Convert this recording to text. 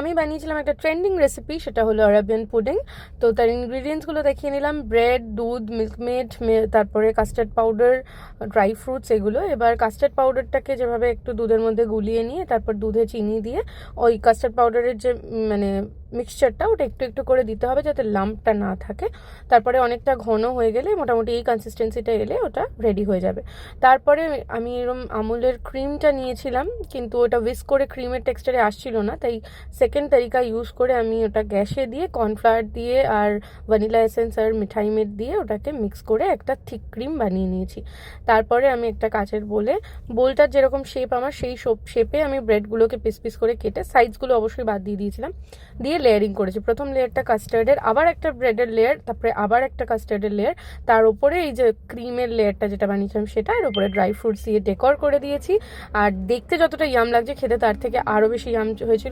আমি বানিয়েছিলাম একটা ট্রেন্ডিং রেসিপি, সেটা হলো আরাবিয়ান পুডিং। তো তার ইনগ্রিডিয়েন্টসগুলো দেখিয়ে নিলাম: ব্রেড, দুধ, মিল্কমেড, তারপরে কাস্টার্ড পাউডার, ড্রাই ফ্রুটস, এগুলো। এবার কাস্টার্ড পাউডারটাকে যেভাবে একটু দুধের মধ্যে গুলিয়ে নিয়ে তারপর দুধে চিনি দিয়ে ওই কাস্টার্ড পাউডারের যে মানে মিক্সচারটা, ওটা একটু একটু করে দিতে হবে যাতে লাম্পটা না থাকে। তারপরে অনেকটা ঘন হয়ে গেলে, মোটামুটি এই কনসিস্টেন্সিটা এলে ওটা রেডি হয়ে যাবে। তারপরে আমি এরম আমুলের ক্রিমটা নিয়েছিলাম, কিন্তু ওটা উইস্ক করে ক্রিমের টেক্সচারে আসছিল না, তাই সেকেন্ড তারিকা ইউজ করে আমি ওটা গ্যাসে দিয়ে কর্নফ্লাওয়ার দিয়ে আর ভ্যানিলা এসেন্স আর মিঠাই মেড দিয়ে ওটাকে মিক্স করে একটা থিক ক্রিম বানিয়ে নিয়েছি। তারপরে আমি একটা কাচের বোলটার যেরকম শেপ আমার, সেই শেপে আমি ব্রেডগুলোকে পিস পিস করে কেটে সাইডসগুলো অবশ্যই বাদ দিয়ে দিয়েছিলাম, দিয়ে লেয়ারিং করেছি। প্রথম লেয়ারটা কাস্টার্ডের, আবার একটা ব্রেডের লেয়ার, তারপরে আবার একটা কাস্টার্ডের লেয়ার, তার উপরে এই যে ক্রিমের লেয়ারটা যেটা বানিয়েছিলাম সেটা, এর উপরে ড্রাই ফ্রুটস দিয়ে ডেকোর করে দিয়েছি। আর দেখতে যতটা ইয়াম লাগছে, খেতে তার থেকে আরও বেশি ইয়াম হয়েছিল।